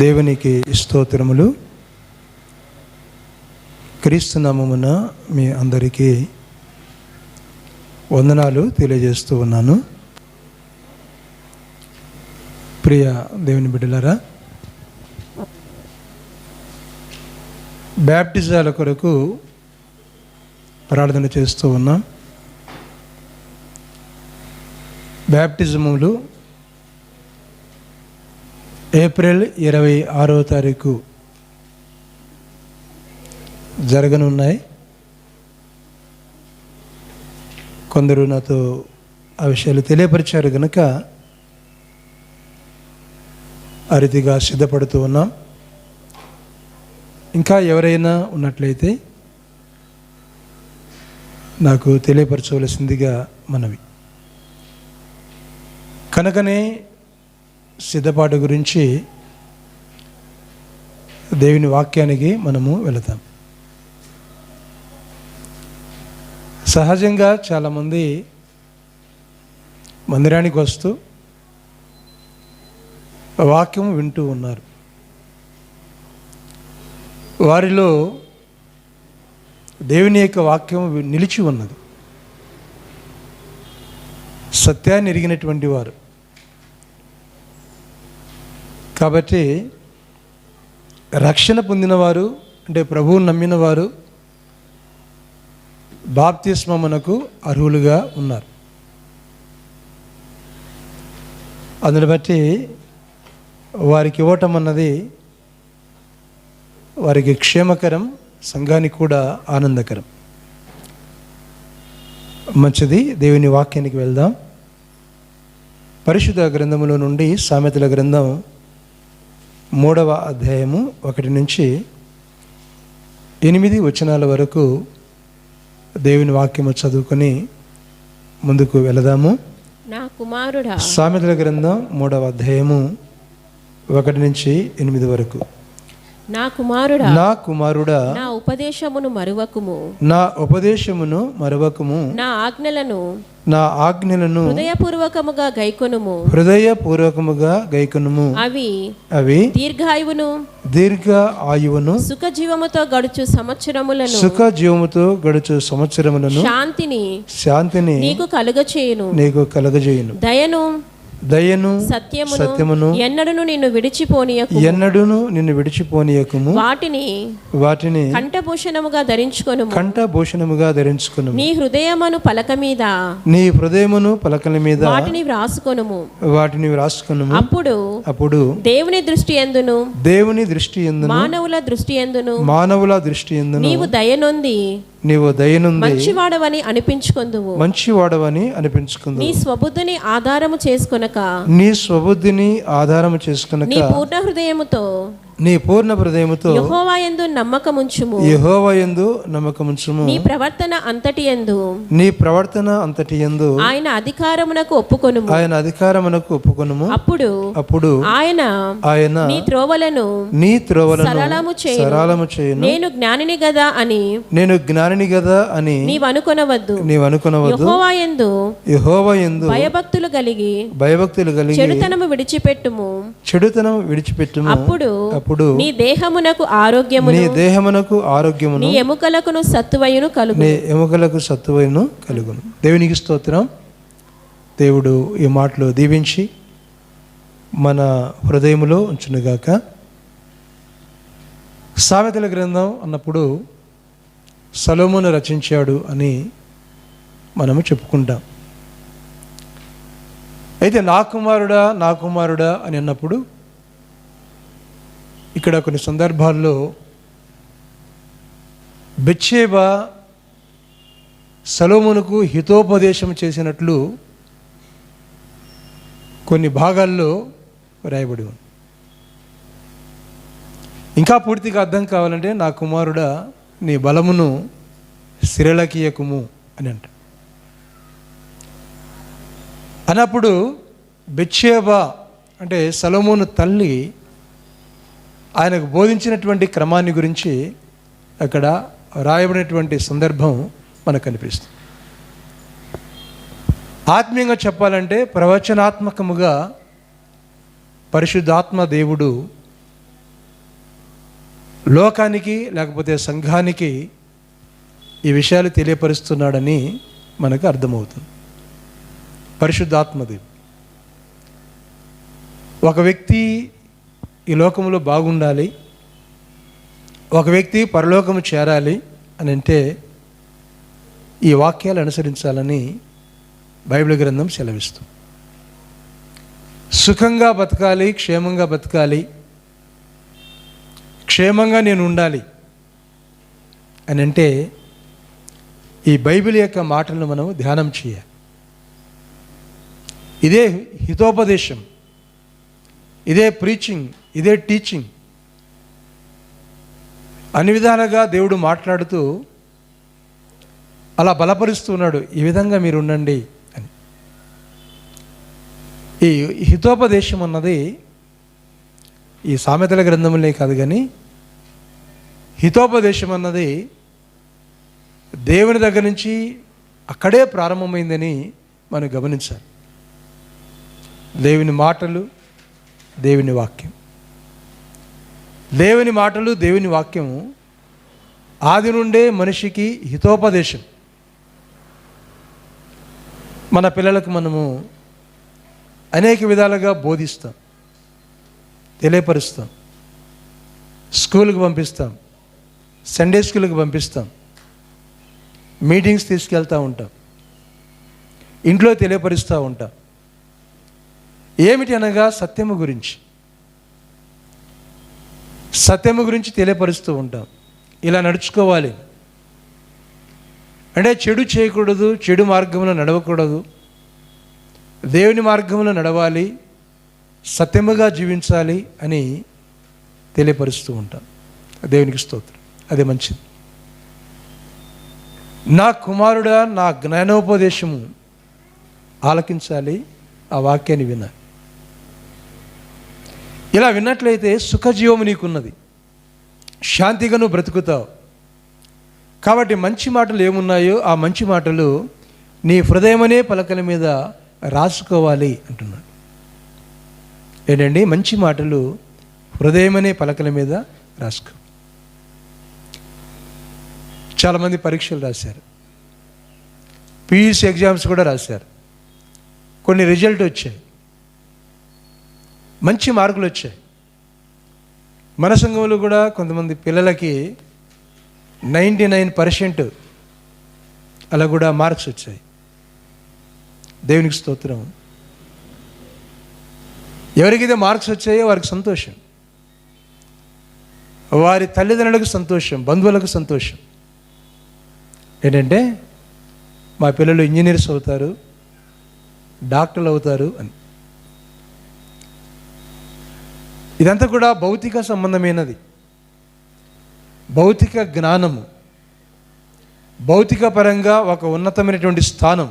దేవునికి స్తోత్రములు. క్రీస్తు నామమున మీ అందరికీ వందనాలు తెలియజేస్తూ ఉన్నాను. ప్రియ దేవుని బిడ్డలారా, బ్యాప్టిజాల కొరకు ప్రార్థన చేస్తూ ఉన్నాం. బ్యాప్టిజములు ఏప్రిల్ 26వ తారీఖు జరగనున్నాయి. కొందరు నాతో ఆ విషయాలు తెలియపరిచారు కనుక ఆ రీతిగా సిద్ధపడుతూ ఉన్నాం. ఇంకా ఎవరైనా ఉన్నట్లయితే నాకు తెలియపరచవలసిందిగా మనవి. కనుకనే సిద్ధపాటు గురించి దేవుని వాక్యానికి మనము వెళతాం. సహజంగా చాలామంది మందిరానికి వస్తూ వాక్యం వింటూ ఉన్నారు. వారిలో దేవుని యొక్క వాక్యం నిలిచి ఉన్నది. సత్యాన్ని ఎరిగినటువంటి వారు కాబట్టి రక్షణ పొందినవారు, అంటే ప్రభువుని నమ్మిన వారు బాప్తిస్మమునకు అర్హులుగా ఉన్నారు. అందుని బట్టి వారికి ఇవ్వటం అన్నది వారికి క్షేమకరం, సంఘానికి కూడా ఆనందకరం. మంచిది, దేవుని వాక్యానికి వెళ్దాం. పరిశుద్ధ గ్రంథములో నుండి సామెతల గ్రంథం 3వ అధ్యాయము 1 నుంచి 8 వచనాల వరకు దేవుని వాక్యము చదువుకొని ముందుకు వెళదాము. నా కుమారుడా, సామెతల గ్రంథం 3వ అధ్యాయము 1 నుంచి 8 వరకు. నా కుమారుడా, నా కుమారుడా, నా ఉపదేశమును మరువకుము, నా ఉపదేశమును మరువకుము, నా ఆజ్ఞలను హృదయపూర్వకముగా గైకొనుము. అవి దీర్ఘ ఆయువును సుఖజీవముతో గడుచు సంవత్సరములను శాంతిని నీకు కలుగజేయును. దయను సత్యమును ఎన్నడును నిన్ను విడిచిపోనీయకుము. వాటిని కంఠభూషణముగా ధరించుకొనుము. నీ హృదయమును పలకల మీద వాటిని వ్రాసుకొనుము. అప్పుడు దేవుని దృష్టి యందును మానవుల దృష్టి యందును నీవు దయనొంది మంచివాడవని అనిపించుకొందువు. నీ స్వబుద్ధిని ఆధారము చేసుకొనక నీ పూర్ణ హృదయముతో యెహోవాయందు నమ్మకముంచుము. నీ ప్రవర్తన అంతటి యందు ఆయన అధికారమునకు ఒప్పుకొనుము. అప్పుడు ఆయన నీ త్రోవలను సరళము చేయును. నేను జ్ఞానిని గదా అని నీవు అనుకొనవద్దు. యెహోవాయందు భయభక్తులు కలిగి చెడుతనము విడిచిపెట్టుము. అప్పుడు నీ దేహమునకు ఆరోగ్యమును నీ ఎముకలకు సత్తువయును కలుగును. దేవునికి స్తోత్రం. దేవుడు ఈ మాటలు దీవించి మన హృదయములో ఉంచునుగాక. సామెతల గ్రంథం అన్నప్పుడు సొలొమోను రచించాడు అని మనము చెప్పుకుంటాం. అయితే నా కుమారుడా అని అన్నప్పుడు ఇక్కడ కొన్ని సందర్భాల్లో బెత్షెబా సొలొమోనుకు హితోపదేశం చేసినట్లు కొన్ని భాగాల్లో రాయబడి ఉంది. ఇంకా పూర్తిగా అర్థం కావాలంటే నా కుమారుడా నీ బలమును సిరలకీయకుము అని అంట. అన్నప్పుడు బెత్షెబా అంటే సొలొమోను తల్లి ఆయనకు బోధించినటువంటి క్రమాన్ని గురించి అక్కడ రాయబడినటువంటి సందర్భం మనకు కనిపిస్తుంది. ఆత్మీయంగా చెప్పాలంటే ప్రవచనాత్మకముగా పరిశుద్ధాత్మ దేవుడు లోకానికి లేకపోతే సంఘానికి ఈ విషయాలు తెలియపరుస్తున్నాడని మనకు అర్థమవుతుంది. పరిశుద్ధాత్మది ఒక వ్యక్తి ఈ లోకంలో బాగుండాలి, ఒక వ్యక్తి పరలోకము చేరాలి అని అంటే ఈ వాక్యాలు అనుసరించాలని బైబిల్ గ్రంథం సెలవిస్తుంది. సుఖంగా బతకాలి, క్షేమంగా బతకాలి, క్షేమంగా నేను ఉండాలి అని అంటే ఈ బైబిల్ యొక్క మాటలను మనం ధ్యానం చేయాలి. ఇదే హితోపదేశం, ఇదే ప్రీచింగ్, ఇదే టీచింగ్. అన్ని విధాలుగా దేవుడు మాట్లాడుతూ అలా బలపరుస్తున్నాడు, ఈ విధంగా మీరు ఉండండి అని. ఈ హితోపదేశం అన్నది ఈ సామెతల గ్రంథంలో కాదు, కానీ హితోపదేశం అన్నది దేవుని దగ్గర నుంచి అక్కడే ప్రారంభమైందని మనం గమనించాలి. దేవుని మాటలు, దేవుని వాక్యం, దేవుని మాటలు, దేవుని వాక్యము ఆది నుండే మనిషికి హితోపదేశం. మన పిల్లలకు మనము అనేక విధాలుగా బోధిస్తాం, తెలియపరుస్తాం, స్కూల్కి పంపిస్తాం, సండే స్కూల్కి పంపిస్తాం, మీటింగ్స్ తీసుకెళ్తూ ఉంటాం, ఇంట్లో తెలియపరుస్తూ ఉంటాం. ఏమిటి అనగా సత్యము గురించి, సత్యము గురించి తెలియపరుస్తూ ఉంటాం. ఇలా నడుచుకోవాలి అంటే చెడు చేయకూడదు, చెడు మార్గంలో నడవకూడదు, దేవుని మార్గంలో నడవాలి, సత్యముగా జీవించాలి అని తెలియపరుస్తూ ఉంటాం. దేవునికి స్తోత్రం. అదే మంచిది. నా కుమారుడా, నా జ్ఞానోపదేశము ఆలకించాలి, ఆ వాక్యాన్ని వినాలి. ఇలా విన్నట్లయితే సుఖజీవము నీకున్నది, శాంతిగా నువ్వు బ్రతుకుతావు. కాబట్టి మంచి మాటలు ఏమున్నాయో ఆ మంచి మాటలు నీ హృదయమనే పలకల మీద రాసుకోవాలి అంటున్నాడు. ఏంటండి? మంచి మాటలు హృదయమనే పలకల మీద రాసుకో. చాలామంది పరీక్షలు రాశారు, పీయూసీ ఎగ్జామ్స్ కూడా రాశారు, కొన్ని రిజల్ట్ వచ్చాయి, మంచి మార్కులు వచ్చాయి. మన సంఘంలో కూడా కొంతమంది పిల్లలకి 99% అలా కూడా మార్క్స్ వచ్చాయి. దేవునికి స్తోత్రం. ఎవరికైతే మార్క్స్ వచ్చాయో వారికి సంతోషం, వారి తల్లిదండ్రులకు సంతోషం, బంధువులకు సంతోషం. ఏంటంటే మా పిల్లలు ఇంజనీర్స్ అవుతారు, డాక్టర్లు అవుతారు అని. ఇదంతా కూడా భౌతిక సంబంధమైనది, భౌతిక జ్ఞానము, భౌతిక పరంగా ఒక ఉన్నతమైనటువంటి స్థానం.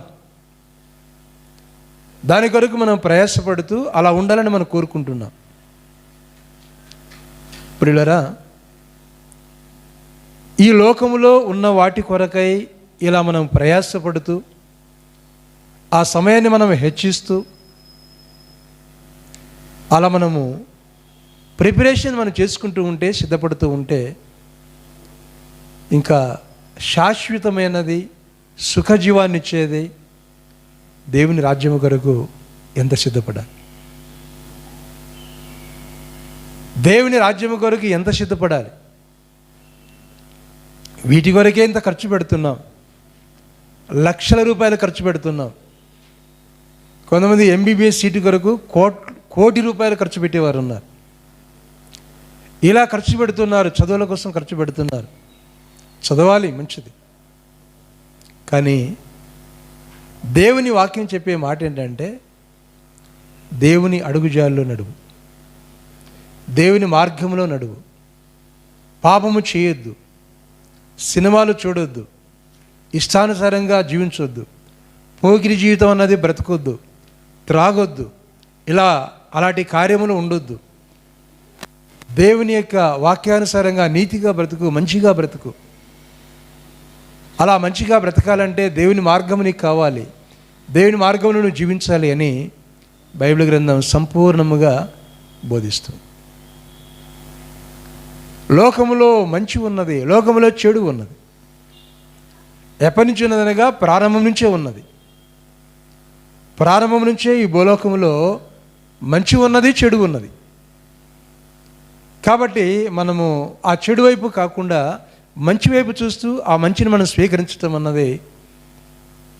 దాని కొరకు మనం ప్రయాసపడుతూ అలా ఉండాలని మనం కోరుకుంటున్నాం. ప్రియులారా, ఈ లోకములో ఉన్న వాటి కొరకై ఇలా మనం ప్రయాసపడుతూ ఆ సమయాన్ని మనం హెచ్చిస్తూ అలా మనము ప్రిపరేషన్ మనం చేసుకుంటూ ఉంటే, సిద్ధపడుతూ ఉంటే, ఇంకా శాశ్వతమైనది సుఖజీవాన్ని ఇచ్చేది దేవుని రాజ్యము కొరకు ఎంత సిద్ధపడాలి, దేవుని రాజ్యము కొరకు ఎంత సిద్ధపడాలి. వీటి కొరకే ఇంత ఖర్చు పెడుతున్నాం, లక్షల రూపాయలు ఖర్చు పెడుతున్నాం. కొంతమంది ఎంబీబీఎస్ సీటు కొరకు కోటి రూపాయలు ఖర్చు పెట్టేవారు ఉన్నారు. ఇలా ఖర్చు పెడుతున్నారు, చదువుల కోసం ఖర్చు పెడుతున్నారు. చదవాలి, మంచిది. కానీ దేవుని వాక్యం చెప్పే మాట ఏంటంటే దేవుని అడుగుజాల్లో నడువు, దేవుని మార్గంలో నడువు, పాపము చేయొద్దు, సినిమాలు చూడొద్దు, ఇష్టానుసారంగా జీవించొద్దు, పోకిరి జీవితం అన్నది బ్రతకొద్దు, త్రాగొద్దు, అలాంటి కార్యములు ఉండొద్దు. దేవుని యొక్క వాక్యానుసారంగా నీతిగా బ్రతుకు, మంచిగా బ్రతుకు. అలా మంచిగా బ్రతకాలంటే దేవుని మార్గం నీకు కావాలి, దేవుని మార్గంలో నువ్వు జీవించాలి అని బైబిల్ గ్రంథం సంపూర్ణముగా బోధిస్తుంది. లోకములో మంచి ఉన్నది, లోకములో చెడు ఉన్నది. ఎప్పటి నుంచి ఉన్నదనగా ప్రారంభం నుంచే ఉన్నది. ప్రారంభం నుంచే ఈ భూలోకములో మంచి ఉన్నది, చెడు ఉన్నది. కాబట్టి మనము ఆ చెడు వైపు కాకుండా మంచి వైపు చూస్తూ ఆ మంచిని మనం స్వీకరించడం అన్నది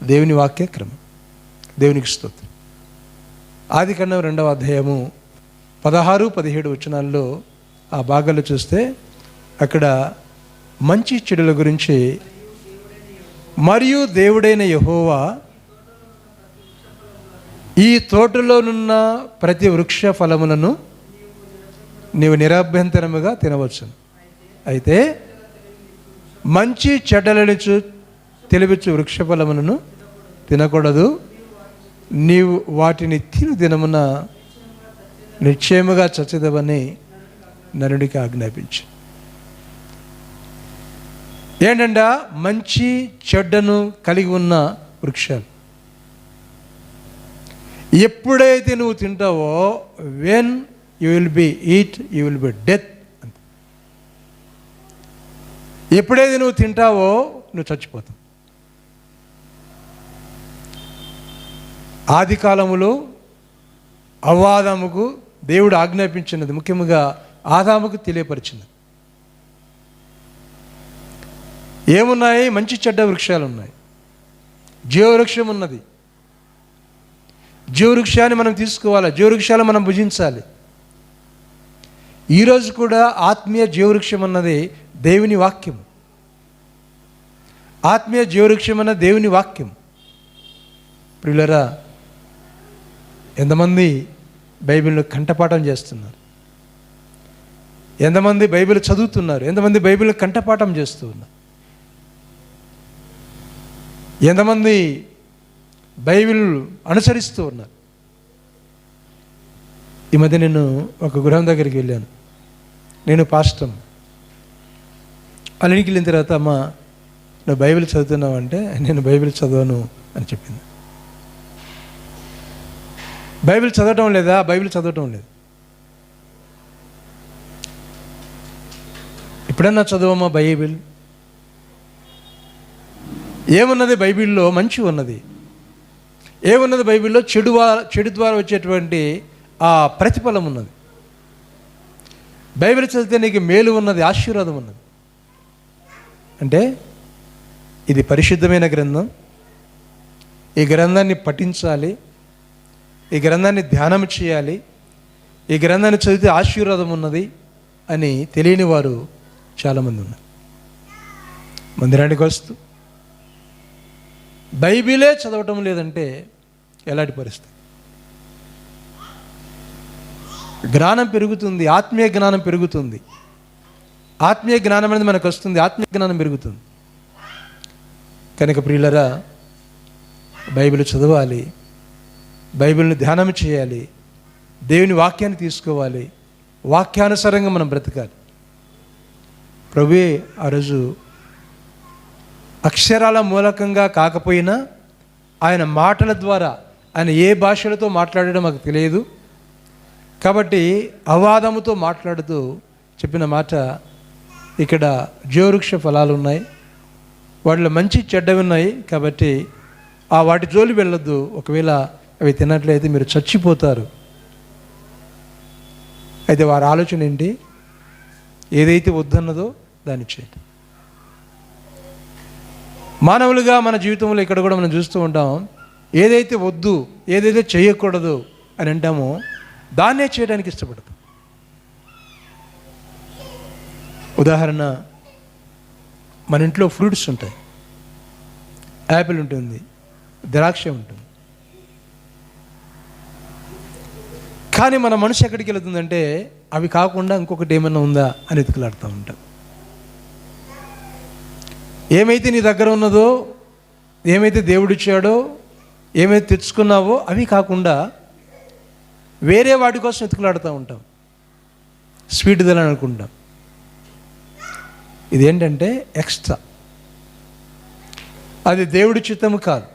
దేవుని వాక్య క్రమం. దేవునికి స్తోత్రం. ఆదికాండం 2వ అధ్యాయము 16-17 వచనాల్లో ఆ భాగాలు చూస్తే అక్కడ మంచి చెడుల గురించి, మరియు దేవుడైన యెహోవా ఈ తోటలోనున్న ప్రతి వృక్ష ఫలములను నీవు నిరభ్యంతరముగా తినవచ్చును, అయితే మంచి చెడ్డలను తెలివిచ్చు వృక్ష ఫలములను తినకూడదు, నీవు వాటిని తిను దినమున నిశ్చయముగా చచ్చెదవని నరునికి ఆజ్ఞాపించు. ఏంటంటే మంచి చెడ్డను కలిగి ఉన్న వృక్షాలు. ఎప్పుడైతే నువ్వు తింటావో, when you will be eat you will be death. ఎప్పుడైతే నువ్వు తింటావో నువ్వు చచ్చిపోతావు. ఆది కాలములో అవ్వాదాముకు దేవుడు ఆజ్ఞాపించినది, ముఖ్యంగా ఆదాముకు తెలియపరిచినది. ఏమున్నాయి? మంచి చెడ్డ వృక్షాలు ఉన్నాయి. జీవవృక్షం ఉన్నది. జీవవృక్షాన్ని మనం తీసుకోవాలి, జీవవృక్షాలు మనం భుజించాలి. ఈరోజు కూడా ఆత్మీయ జీవవృక్షం అన్నది దేవుని వాక్యం. ఆత్మీయ జీవవృక్షం అన్న దేవుని వాక్యం. ప్రియులరా, ఎంతమంది బైబిల్ను కంఠపాఠం చేస్తున్నారు, ఎంతమంది బైబిల్ చదువుతున్నారు, ఎంతమంది బైబిల్ కంఠపాఠం చేస్తూ ఉన్నారు, ఎంతమంది బైబిల్ అనుసరిస్తూ ఉన్నారు. ఈ మధ్య నేను ఒక గృహం దగ్గరికి వెళ్ళాను. నేను పాస్టర్. వాళ్ళకి వెళ్ళిన తర్వాత, అమ్మ నువ్వు బైబిల్ చదువుతున్నావు అంటే, నేను బైబిల్ చదవను అని చెప్పింది. బైబిల్ చదవటం లేదా? బైబిల్ చదవటం లేదు. ఇప్పుడన్నా చదవమ్మా బైబిల్. ఏమున్నది బైబిల్లో? మంచి ఉన్నది. ఏమున్నది బైబిల్లో? చెడు ద్వారా వచ్చేటువంటి ఆ ప్రతిఫలం ఉన్నది. బైబిల్ చదివితే నీకు మేలు ఉన్నది, ఆశీర్వాదం ఉన్నది. అంటే ఇది పరిశుద్ధమైన గ్రంథం. ఈ గ్రంథాన్ని పఠించాలి, ఈ గ్రంథాన్ని ధ్యానం చేయాలి, ఈ గ్రంథాన్ని చదివితే ఆశీర్వాదం ఉన్నది అని తెలియని వారు చాలామంది ఉన్నారు. మందిరానికి వస్తూ బైబిలే చదవటం లేదంటే ఎలాంటి పరిస్థితి? జ్ఞానం పెరుగుతుంది, ఆత్మీయ జ్ఞానం పెరుగుతుంది. ఆత్మీయ జ్ఞానం అనేది మనకు వస్తుంది, ఆత్మీయ జ్ఞానం పెరుగుతుంది. కనుక ప్రియులరా, బైబిల్ చదవాలి, బైబిల్ని ధ్యానం చేయాలి, దేవుని వాక్యాన్ని తీసుకోవాలి, వాక్యానుసారంగా మనం బ్రతకాలి. ప్రభువే ఆ రోజు అక్షరాల మూలకంగా కాకపోయినా ఆయన మాటల ద్వారా, ఆయన ఏ భాషలతో మాట్లాడడం మాకు తెలియదు కాబట్టి అవాదముతో మాట్లాడుతూ చెప్పిన మాట, ఇక్కడ జీవవృక్ష ఫలాలు ఉన్నాయి, వాటిలో మంచి చెడ్డవి ఉన్నాయి, కాబట్టి ఆ వాటి జోలి వెళ్ళొద్దు, ఒకవేళ అవి తిన్నట్లయితే మీరు చచ్చిపోతారు. అయితే వారి ఆలోచన ఏంటి? ఏదైతే వద్దన్నదో దాన్ని చేయండి. మానవులుగా మన జీవితంలో ఇక్కడ కూడా మనం చూస్తూ ఉంటాం, ఏదైతే వద్దు, ఏదైతే చేయకూడదు అని అంటామో దాన్నే చేయడానికి ఇష్టపడతాం. ఉదాహరణ, మన ఇంట్లో ఫ్రూట్స్ ఉంటాయి, యాపిల్ ఉంటుంది, ద్రాక్ష ఉంటుంది. కానీ మన మనసు ఎక్కడికి వెళుతుందంటే అవి కాకుండా ఇంకొకటి ఏమైనా ఉందా అని ఎతుకులాడుతూ ఉంటాం. ఏమైతే నీ దగ్గర ఉన్నదో, ఏమైతే దేవుడిచ్చాడో, ఏమైతే తెచ్చుకున్నావో అవి కాకుండా వేరే వాటి కోసం ఎతుకులాడుతూ ఉంటాం. స్వీట్ తినాలని అనుకుంటాం. ఇదేంటంటే ఎక్స్ట్రా. అది దేవుడి చిత్తము కాదు,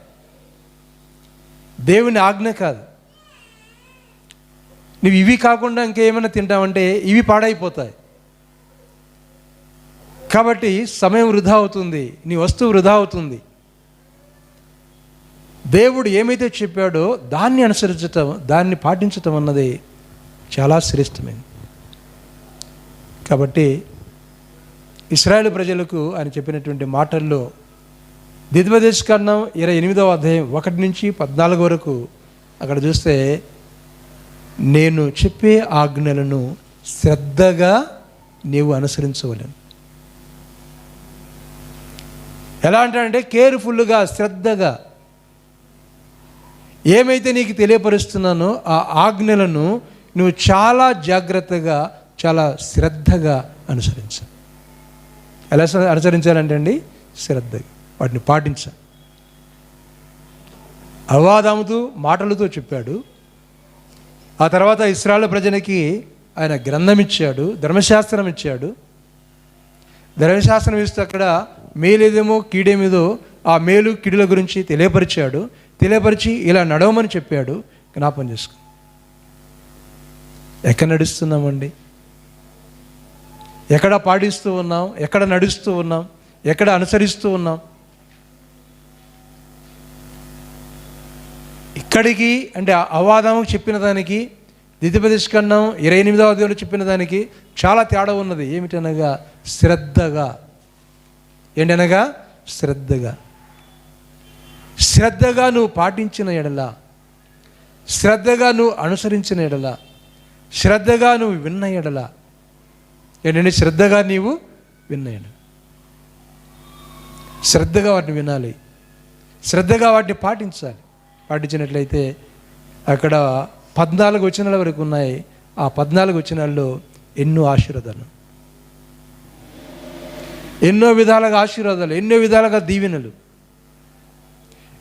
దేవుని ఆజ్ఞ కాదు. నువ్వు ఇవి కాకుండా ఇంకేమైనా తింటావంటే ఇవి పాడైపోతాయి. కాబట్టి సమయం వృధా అవుతుంది, నీ వస్తువు వృధా అవుతుంది. దేవుడు ఏమైతే చెప్పాడో దాన్ని అనుసరించటం, దాన్ని పాటించటం అన్నది చాలా శ్రేష్టమైనది. కాబట్టి ఇశ్రాయేలు ప్రజలకు ఆయన చెప్పినటువంటి మాటల్లో ద్వితీయోపదేశకాండం 28వ అధ్యాయం 1 నుంచి 14 వరకు అక్కడ చూస్తే, నేను చెప్పే ఆజ్ఞలను శ్రద్ధగా నీవు అనుసరించవలెను. ఎలా అంటే కేర్ఫుల్గా, శ్రద్ధగా ఏమైతే నీకు తెలియపరుస్తున్నానో ఆ ఆజ్ఞలను నువ్వు చాలా జాగ్రత్తగా, చాలా శ్రద్ధగా అనుసరించాలి. ఎలా అనుసరించాలంటే అండి, శ్రద్ధగా వాటిని పాటించాలి. అవాదాముతో మాటలతో చెప్పాడు. ఆ తర్వాత ఇశ్రాయేలు ప్రజలకి ఆయన గ్రంథం ఇచ్చాడు, ధర్మశాస్త్రం ఇచ్చాడు. ధర్మశాస్త్రం ఇస్తే అక్కడ మేలేదేమో కీడేమేదో ఆ మేలు కీడుల గురించి తెలియపరిచి ఇలా నడవమని చెప్పాడు. జ్ఞాపం చేసుకో, ఎక్కడ నడుస్తున్నామండి? ఎక్కడ పాటిస్తూ ఉన్నాం? ఎక్కడ నడుస్తూ ఉన్నాం? ఎక్కడ అనుసరిస్తూ ఉన్నాం? ఇక్కడికి అంటే అవాదము చెప్పిన దానికి, ద్వితీయోపదేశకాండం 28వ అధ్యాయంలో చెప్పిన దానికి చాలా తేడా ఉన్నది. ఏమిటనగా శ్రద్ధగా. ఏంటనగా శ్రద్ధగా. శ్రద్ధగా నువ్వు పాటించిన ఎడల, శ్రద్ధగా నువ్వు అనుసరించిన ఎడల, శ్రద్ధగా నువ్వు విన్న ఎడల, ఏంటంటే శ్రద్ధగా నీవు విన్న ఎడల, శ్రద్ధగా వాటిని వినాలి, శ్రద్ధగా వాటిని పాటించాలి. పాటించినట్లయితే అక్కడ 14 వచనాల వరకు ఉన్నాయి. ఆ 14 వచనాల్లో ఎన్నో ఆశీర్వాదాలు, ఎన్నో విధాలుగా ఆశీర్వాదాలు, ఎన్నో విధాలుగా దీవెనలు,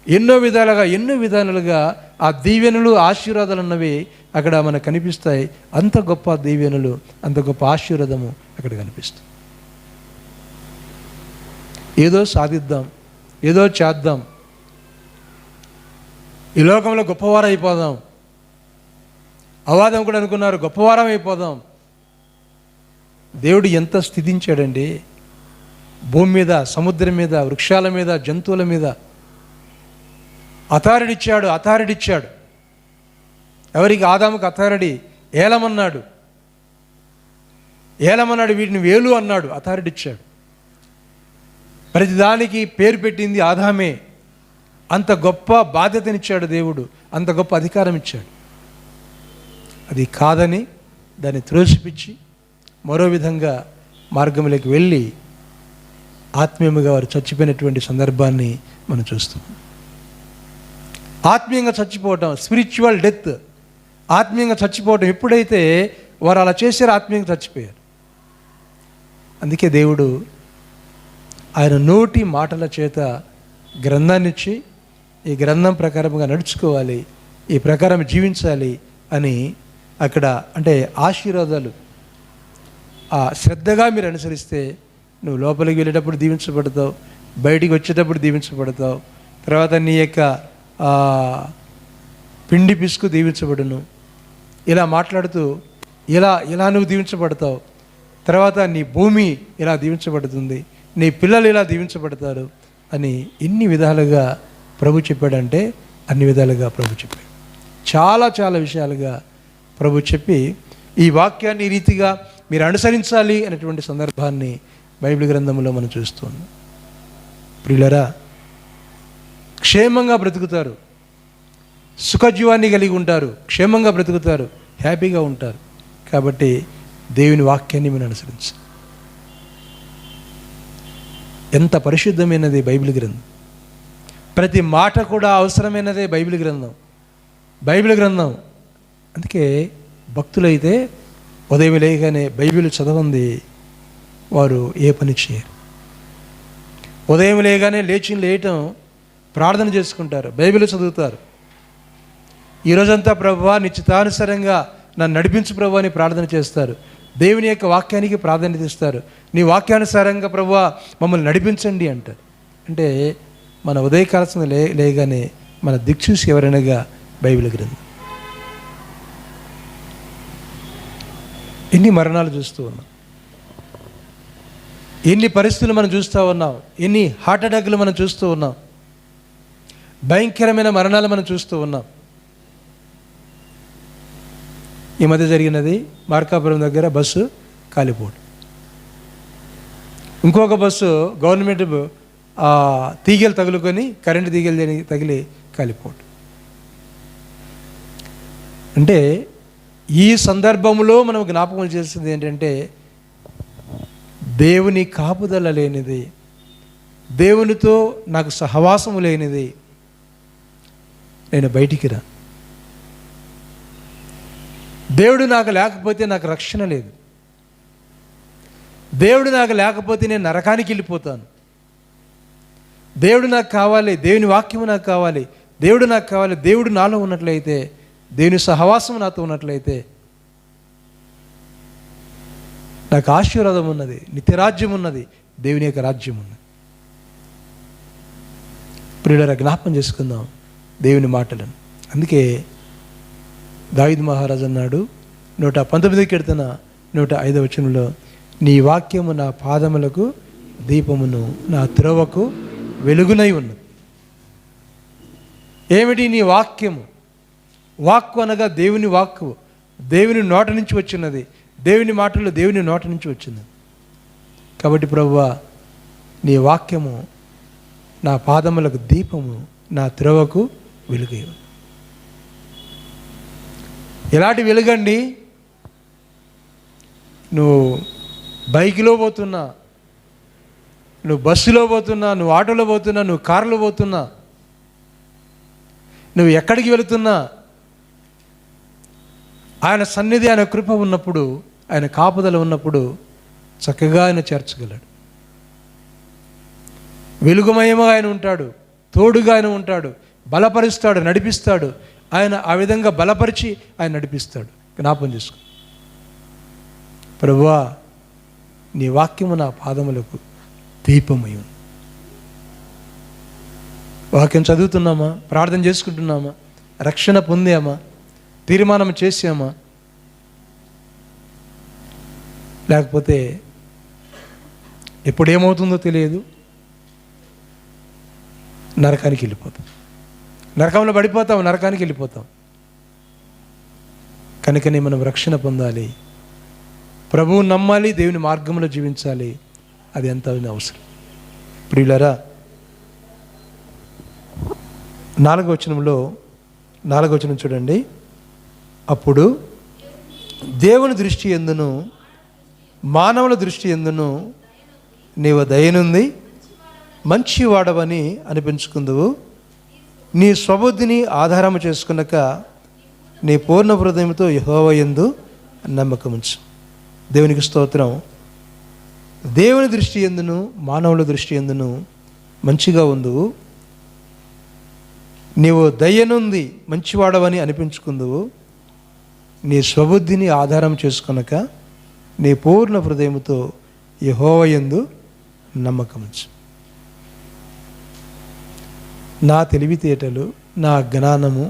ఎన్నో విధాలుగా ఆ దీవెనలు, ఆశీర్వాదాలు అన్నవి అక్కడ మనకు కనిపిస్తాయి. అంత గొప్ప దీవెనలు, అంత గొప్ప ఆశీర్వాదము అక్కడ కనిపిస్తుంది. ఏదో సాధిద్దాం, ఏదో చేద్దాం, ఈ లోకంలో గొప్పవారం అయిపోదాం. అవాదం కూడా అనుకున్నారు, గొప్పవారం అయిపోదాం. దేవుడు ఎంత స్థితించాడండి భూమి మీద, సముద్రం మీద, వృక్షాల మీద, జంతువుల మీద. అథారిటీ ఇచ్చాడు. ఎవరికి? ఆదాముకు అథారిటీ. ఏలమన్నాడు, వీటిని వేలు అన్నాడు. అథారిటీ ఇచ్చాడు. ప్రతిదానికి పేరు పెట్టింది ఆదామే. అంత గొప్ప బాధ్యతనిచ్చాడు దేవుడు, అంత గొప్ప అధికారం ఇచ్చాడు. అది కాదని దాన్ని త్రోసిపిచ్చి మరో విధంగా మార్గంలోకి వెళ్ళి ఆత్మీయముగా వారు చచ్చిపోయినటువంటి సందర్భాన్ని మనం చూస్తాం. ఆత్మీయంగా చచ్చిపోవటం, స్పిరిచువల్ డెత్, ఆత్మీయంగా చచ్చిపోవటం. ఎప్పుడైతే వారు అలా చేశారో ఆత్మీయంగా చచ్చిపోయారు. అందుకే దేవుడు ఆయన నోటి మాటల చేత గ్రంథాన్ని ఇచ్చి, ఈ గ్రంథం ప్రకారంగా నడుచుకోవాలి, ఈ ప్రకారం జీవించాలి అని అక్కడ అంటే ఆశీర్వాదాలు. ఆ శ్రద్ధగా మీరు అనుసరిస్తే నువ్వు లోపలికి వెళ్ళేటప్పుడు దీవించబడతావు, బయటికి వచ్చేటప్పుడు దీవించబడతావు. తర్వాత నీ యొక్క పిండి పిసుకు దీవించబడును. ఇలా మాట్లాడుతూ ఇలా నువ్వు దీవించబడతావు. తర్వాత నీ భూమి ఇలా దీవించబడుతుంది, నీ పిల్లలు ఇలా దీవించబడతారు అని ఎన్ని విధాలుగా ప్రభు చెప్పాడంటే అన్ని విధాలుగా ప్రభు చెప్పాడు. చాలా విషయాలుగా ప్రభు చెప్పి ఈ వాక్యాన్ని ఈ రీతిగా మీరు అనుసరించాలి అనేటువంటి సందర్భాన్ని బైబిల్ గ్రంథంలో మనం చూస్తున్నాం. ప్రియులరా, క్షేమంగా బ్రతుకుతారు, సుఖజీవాన్ని కలిగి ఉంటారు, క్షేమంగా బ్రతుకుతారు, హ్యాపీగా ఉంటారు. కాబట్టి దేవుని వాక్యాన్ని మీరు అనుసరించాలి. ఎంత పరిశుద్ధమైనది బైబిల్ గ్రంథం. ప్రతి మాట కూడా అవసరమైనదే బైబిల్ గ్రంథం. అందుకే భక్తులైతే ఉదయం లేగానే బైబిల్ చదవంది వారు ఏ పని చేయరు. ఉదయం లేగానే లేయటం ప్రార్థన చేసుకుంటారు, బైబిల్ చదువుతారు. ఈరోజంతా ప్రభువా నీ చిత్తానుసారంగా నన్ను నడిపించు ప్రభువా అని ప్రార్థన చేస్తారు. దేవుని యొక్క వాక్యానికి ప్రాధాన్యత ఇస్తారు. నీ వాక్యానుసారంగా ప్రభువా మమ్మల్ని నడిపించండి అంటారు. అంటే మన ఉదయకాలసం లేగానే మన దిక్సూసి ఎవరైనాగా బైబిల్ గ్రంథం. ఎన్ని మరణాలు చూస్తూ ఉన్నాం, ఎన్ని పరిస్థితులు మనం చూస్తూ ఉన్నాం, ఎన్ని హార్ట్ అటాక్లు మనం చూస్తూ ఉన్నాం, భయంకరమైన మరణాలు మనం చూస్తూ ఉన్నాం. ఈ మధ్య జరిగినది మార్కాపురం దగ్గర బస్సు కాలిపోవడం, ఇంకొక బస్సు గవర్నమెంట్ తీగలు తగులుకొని కరెంటు తీగలు తగిలి కాలిపోవడం. అంటే ఈ సందర్భంలో మనం జ్ఞాపకం చేస్తుంది ఏంటంటే, దేవుని కాపుదల లేనిది, దేవునితో నాకు సహవాసము లేనిది నేను బయటికి రా. దేవుడు నాకు లేకపోతే నాకు రక్షణ లేదు. దేవుడు నాకు లేకపోతే నేను నరకానికి వెళ్ళిపోతాను. దేవుడు నాకు కావాలి, దేవుని వాక్యము నాకు కావాలి, దేవుడు నాకు కావాలి. దేవుడు నాలో ఉన్నట్లయితే, దేవుని సహవాసం నాతో ఉన్నట్లయితే నాకు ఆశీర్వాదం ఉన్నది, నిత్యరాజ్యం ఉన్నది, దేవుని యొక్క రాజ్యం ఉన్నది. ప్రియులారా, జ్ఞాపం చేసుకుందాం దేవుని మాటలను. అందుకే దావీదు మహారాజు అన్నాడు 119 కీర్తన 105వ వచనంలో, నీ వాక్యము నా పాదములకు దీపమును, నా త్రోవకు వెలుగునై ఉన్నది. ఏమిటి నీ వాక్యము? వాక్కు అనగా దేవుని వాక్కు, దేవుని నోట నుంచి వచ్చినది, దేవుని మాటలు దేవుని నోట నుంచి వచ్చినది. కాబట్టి ప్రభువా, నీ వాక్యము నా పాదములకు దీపము, నా త్రోవకు వెలుగై ఉన్నది. ఎలాంటి వెలుగండి? నువ్వు బైక్లో పోతున్నా, నువ్వు బస్సులో పోతున్నా, నువ్వు ఆటోలో పోతున్నా, నువ్వు కారులో పోతున్నా, నువ్వు ఎక్కడికి వెళుతున్నా, ఆయన సన్నిధి, ఆయన కృప ఉన్నప్పుడు, ఆయన కాపుదల ఉన్నప్పుడు చక్కగా ఆయన చేర్చగలడు. వెలుగుమయముగా ఆయన ఉంటాడు, తోడుగా ఆయన ఉంటాడు, బలపరుస్తాడు, నడిపిస్తాడు. ఆయన ఆ విధంగా బలపరిచి ఆయన నడిపిస్తాడు. జ్ఞాపం చేసుకో. ప్రభువా, నీ వాక్యము నా పాదములకు దీపమై ఉంది. వాక్యం చదువుతున్నామా? ప్రార్థన చేసుకుంటున్నామా? రక్షణ పొందామా? తీర్మానం చేసామా? లేకపోతే ఎప్పుడేమవుతుందో తెలియదు, నరకానికి వెళ్ళిపోతాం, నరకంలో పడిపోతాం, నరకానికి వెళ్ళిపోతాం. కనుకనే మనం రక్షణ పొందాలి, ప్రభువు నమ్మాలి, దేవుని మార్గంలో జీవించాలి. అది ఎంత అవసరం. ప్రియులారా, 4వ వచనం చూడండి. అప్పుడు దేవుని దృష్టి యందును మానవుల దృష్టి యందును నీవు దయనుంది మంచివాడవని అనిపించుకుందువు. నీ స్వబుద్ధిని ఆధారము చేసుకున్నాక నీ పూర్ణ హృదయంతో యెహోవా యందు నమ్మకముంచు. దేవునికి స్తోత్రం. దేవుని దృష్టి యందును మానవుల దృష్టి యందును మంచిగా ఉందువు. నీవు దయనుంది మంచివాడవని అనిపించుకుందువు. నీ స్వబుద్ధిని ఆధారం చేసుకొనక నీ పూర్ణ హృదయముతో యెహోవా యందు నమ్మకముంచు. నా తెలివితేటలు, నా జ్ఞానము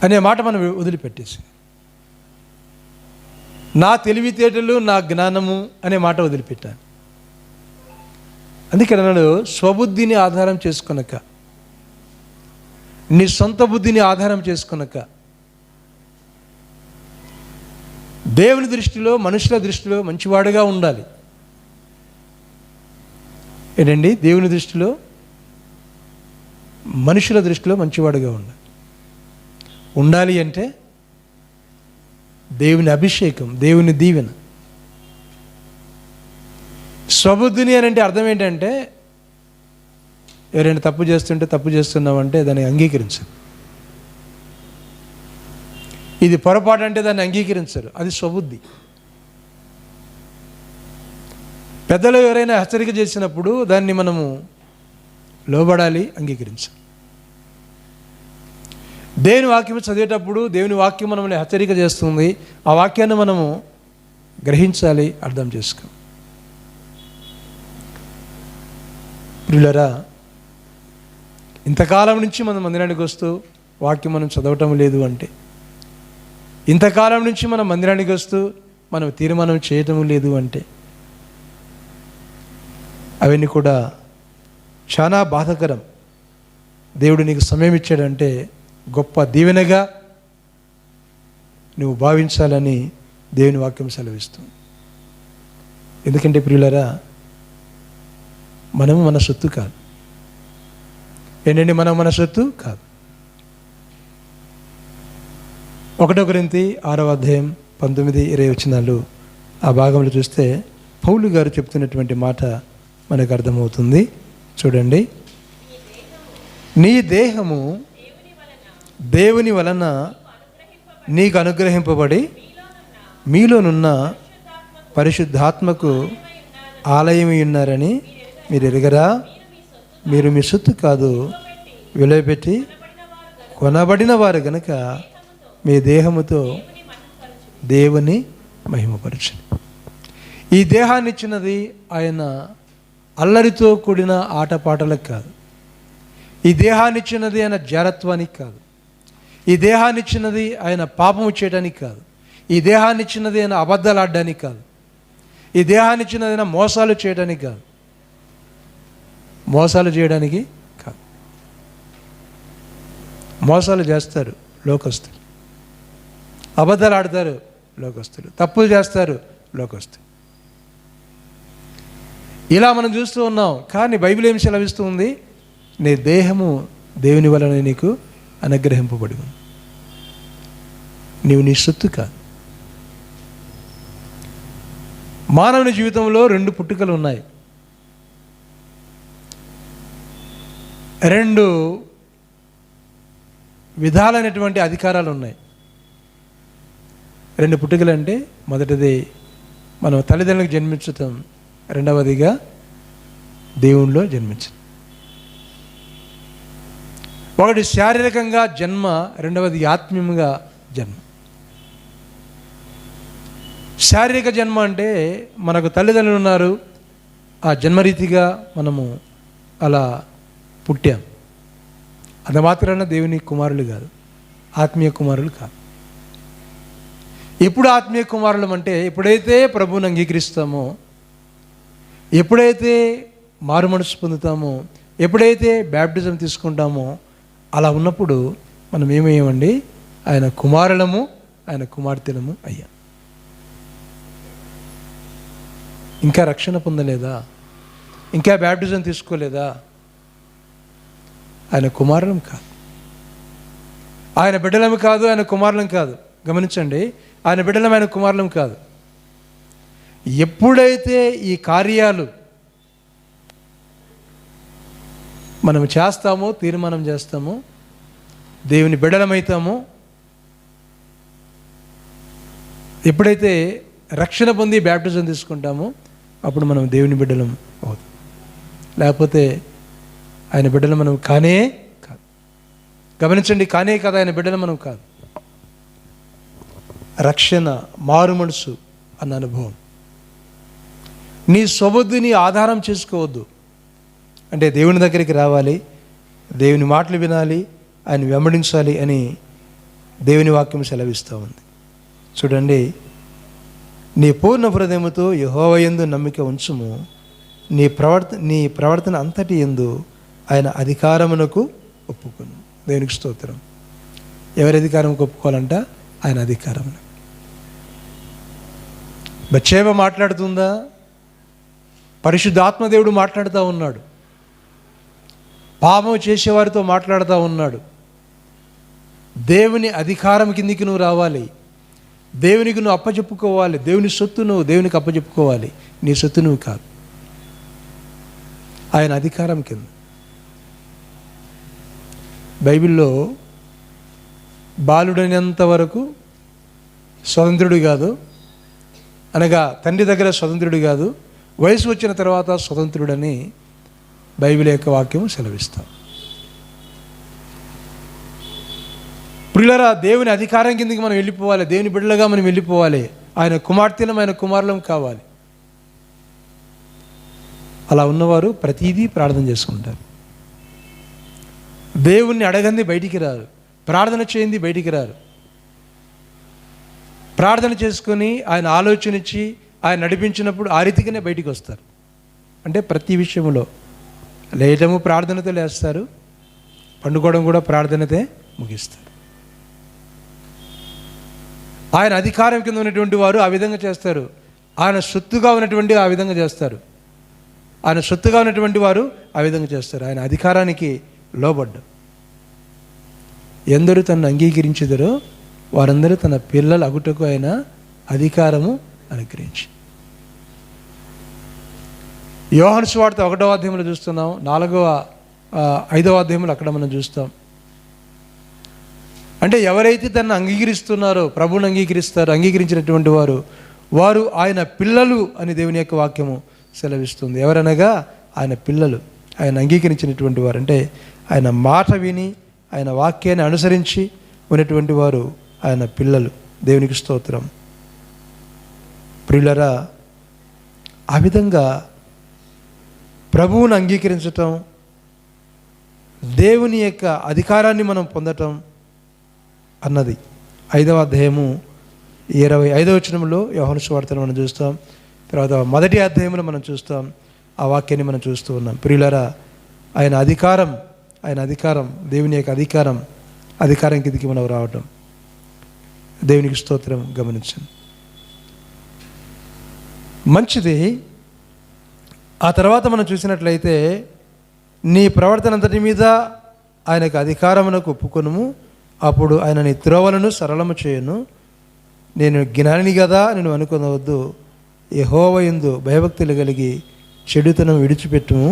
అనే మాట మనం వదిలిపెట్టేసి, నా తెలివితేటలు, నా జ్ఞానము అనే మాట వదిలిపెట్టాను. అందుకే అన్నాడు, స్వబుద్ధిని ఆధారం చేసుకొనక, నీ సొంత బుద్ధిని ఆధారం చేసుకొనక. దేవుని దృష్టిలో, మనుషుల దృష్టిలో మంచివాడుగా ఉండాలి. ఏంటండి? దేవుని దృష్టిలో, మనుషుల దృష్టిలో మంచివాడుగా ఉండాలి అంటే దేవుని అభిషేకం, దేవుని దీవెన. స్వబుద్ధిని అని అంటే అర్థం ఏంటంటే, ఎవరైనా తప్పు చేస్తుంటే తప్పు చేస్తున్నామంటే దాన్ని అంగీకరించరు. ఇది పొరపాటు అంటే దాన్ని అంగీకరించరు. అది స్వబుద్ధి. పెద్దలు ఎవరైనా హెచ్చరిక చేసినప్పుడు దాన్ని మనము లోబడాలి, అంగీకరించాలి. దేవుని వాక్యం చదివేటప్పుడు దేవుని వాక్యం మనల్ని హెచ్చరిక చేస్తుంది. ఆ వాక్యాన్ని మనము గ్రహించాలి, అర్థం చేసుకో. ప్రియులారా, ఇంతకాలం నుంచి మనం మందిరానికి వస్తూ వాక్యం మనం చదవటం లేదు అంటే, ఇంతకాలం నుంచి మనం మందిరానికి వస్తూ మనం తీర్మానం చేయటం లేదు అంటే, అవన్నీ కూడా చాలా బాధాకరం. దేవుడు నీకు సమయం ఇచ్చాడంటే గొప్ప దీవెనగా నువ్వు భావించాలని దేవుని వాక్యం సెలవిస్తుంది. ఎందుకంటే ప్రియులారా, మనము మన సొత్తు కాదు. ఏంటండి, మనం మన సొత్తు కాదు. 1 కొరింథీ 6:19-20 ఆ భాగంలో చూస్తే పౌలు గారు చెప్తున్నటువంటి మాట మనకు అర్థమవుతుంది. చూడండి, నీ దేహము దేవుని వలన నీకు అనుగ్రహింపబడి మీలోనున్న పరిశుద్ధాత్మకు ఆలయమై ఉన్నారని మీరు ఎరుగరా? మీరు మీ సొత్తు కాదు, విలువపెట్టి కొనబడిన వారు గనుక మీ దేహముతో దేవుని మహిమపరచండి. ఈ దేహాన్ని ఇచ్చినది ఆయన అల్లరితో కూడిన ఆటపాటలకు కాదు. ఈ దేహాన్ని ఇచ్చినది ఆయన జారత్వానికి కాదు. ఈ దేహాన్ని ఇచ్చినది ఆయన పాపము చేయడానికి కాదు. ఈ దేహాన్ని ఇచ్చినది ఆయన అబద్ధాలు ఆడడానికి కాదు. ఈ దేహాన్ని ఇచ్చినది ఆయన మోసాలు చేయడానికి కాదు. మోసాలు చేయడానికి కాదు. మోసాలు చేస్తారు లోకస్తులు, అబద్ధాలు ఆడతారు లోకస్తులు, తప్పులు చేస్తారు లోకస్తులు. ఇలా మనం చూస్తూ ఉన్నాం. కానీ బైబిల్ ఏం సెలవిస్తూ ఉంది? నీ దేహము దేవుని వలన నీకు అనుగ్రహింపబడి ఉంది. నీవు నీ సొత్తు కాదు. మానవుని జీవితంలో 2 పుట్టుకలు ఉన్నాయి. 2 విధాలైనటువంటి అధికారాలు ఉన్నాయి. 2 పుట్టుకలు అంటే, మొదటిది మనం తల్లిదండ్రులకు జన్మించటం, రెండవదిగా దేవునిలో జన్మించడం. ఒకటి శారీరకంగా జన్మ, రెండవది ఆత్మీయంగా జన్మ. శారీరక జన్మ అంటే మనకు తల్లిదండ్రులు ఉన్నారు, ఆ జన్మరీతిగా మనము అలా పుట్టాం. అది మాత్రాన దేవుని కుమారులు కాదు, ఆత్మీయ కుమారులు కాదు. ఎప్పుడు ఆత్మీయ కుమారులు అంటే ఎప్పుడైతే ప్రభువుని అంగీకరిస్తామో, ఎప్పుడైతే మారు మనసు పొందుతామో, ఎప్పుడైతే బ్యాప్టిజం తీసుకుంటామో, అలా ఉన్నప్పుడు మనం ఏమయ్యామండి? ఆయన కుమారులము, ఆయన కుమార్తెలము అయ్యాం. ఇంకా రక్షణ పొందలేదా? ఇంకా బ్యాప్టిజం తీసుకోలేదా? ఆయన కుమారులం కాదు, ఆయన బిడ్డలం కాదు, ఆయన కుమారులం కాదు. గమనించండి, ఆయన బిడ్డలం, ఆయన కుమారులం కాదు. ఎప్పుడైతే ఈ కార్యాలు మనం చేస్తామో, తీర్మానం చేస్తామో, దేవుని బిడ్డలమవుతామో, ఎప్పుడైతే రక్షణ పొంది బ్యాప్టిజం తీసుకుంటామో, అప్పుడు మనం దేవుని బిడ్డలం అవుతాం. లేకపోతే ఆయన బిడ్డలు మనం కానే కాదు. గమనించండి, కానే కాదు, ఆయన బిడ్డలు మనం కాదు. రక్షణ, మారు మనసు అన్న అనుభవం. నీ స్వబుద్ధిని ఆధారం చేసుకోవద్దు. అంటే దేవుని దగ్గరికి రావాలి, దేవుని మాటలు వినాలి, ఆయన వెంబడించాలి అని దేవుని వాక్యం సెలవిస్తూ ఉంది. చూడండి, నీ పూర్ణ హృదయముతో యెహోవా యందు నమ్మిక ఉంచుము, నీ ప్రవర్తన అంతటి యందు ఆయన అధికారమునకు ఒప్పుకొను. దేవునికి స్తోత్రం. ఎవరి అధికారంకు ఒప్పుకోవాలంట? ఆయన అధికారమును. బత్షెబ మాట్లాడుతుందా? పరిశుద్ధాత్మదేవుడు మాట్లాడుతూ ఉన్నాడు. పాపం చేసేవారితో మాట్లాడుతూ ఉన్నాడు. దేవుని అధికారం కిందికి నువ్వు రావాలి, దేవునికి నువ్వు అప్పచెప్పుకోవాలి. దేవుని సొత్తు నువ్వు దేవునికి అప్పచెప్పుకోవాలి, నీ సొత్తు నువ్వు కాదు, ఆయన అధికారం కింద. బైబిల్లో బాలుడైనంత వరకు స్వతంత్రుడు కాదు, అనగా తండ్రి దగ్గర స్వతంత్రుడు కాదు, వయసు వచ్చిన తర్వాత స్వతంత్రుడని బైబిల్ యొక్క వాక్యం సెలవిస్తాం. ప్రియులారా, దేవుని అధికారం కిందకి మనం వెళ్ళిపోవాలి, దేవుని బిడ్డలుగా మనం వెళ్ళిపోవాలి, ఆయన కుమార్తెలం, ఆయన కుమారులం కావాలి. అలా ఉన్నవారు ప్రతిదీ ప్రార్థన చేసుకుంటారు. దేవుణ్ణి అడగంది బయటికి రారు, ప్రార్థన చేయింది బయటికి రారు. ప్రార్థన చేసుకొని ఆయన ఆలోచన ఇచ్చి ఆయన నడిపించినప్పుడు ఆ రీతిగానే బయటికి వస్తారు. అంటే ప్రతి విషయంలో లేయటము ప్రార్థనతో లేస్తారు, పండుకోవడం కూడా ప్రార్థనతే ముగిస్తారు. ఆయన అధికారం కింద ఉన్నటువంటి వారు ఆ విధంగా చేస్తారు. ఆయన సొత్తుగా ఉన్నటువంటి ఆ విధంగా చేస్తారు. ఆయన సొత్తుగా ఉన్నటువంటి వారు ఆ విధంగా చేస్తారు. ఆయన అధికారానికి లోబడ్డ ఎందరూ తనను అంగీకరించెదరో వారందరూ తన పిల్లలు అగుటకు ఆయన అధికారము అనుగ్రహించి. యోహాను సువార్త 1వ అధ్యాయంలో చూస్తున్నాం, 5వ అధ్యాయంలో అక్కడ మనం చూస్తాం. అంటే ఎవరైతే తనను అంగీకరిస్తున్నారో, ప్రభువుని అంగీకరించినటువంటి వారు ఆయన పిల్లలు అని దేవుని యొక్క వాక్యము సెలవిస్తుంది. ఎవరనగా ఆయన పిల్లలు, ఆయన అంగీకరించినటువంటి వారు, అంటే ఆయన మాట విని ఆయన వాక్యాన్ని అనుసరించి ఉన్నటువంటి వారు ఆయన పిల్లలు. దేవునికి స్తోత్రం. ప్రియులరా, ఆ విధంగా ప్రభువును అంగీకరించటం, దేవుని యొక్క అధికారాన్ని మనం పొందటం అన్నది 5వ అధ్యాయము 25వ వచనంలో యోహాను సువార్తను మనం చూస్తాం. తర్వాత 1వ అధ్యాయంలో మనం చూస్తాం. ఆ వాక్యాన్ని మనం చూస్తూ ఉన్నాం. ప్రియులరా, ఆయన అధికారం దేవుని యొక్క అధికారం కిందికి మనం రావటం. దేవునికి స్తోత్రం. గమనించండి, మంచిది. ఆ తర్వాత మనం చూసినట్లయితే, నీ ప్రవర్తన అంతటి మీద ఆయనకు అధికారమునకు ఒప్పుకొనుము, అప్పుడు ఆయన నీ త్రోవలను సరళము చేయను. నేను జ్ఞానిని కదా నేను అనుకొనవద్దు, యెహోవా యందు భయభక్తులు కలిగి చెడుతనం విడిచిపెట్టుము,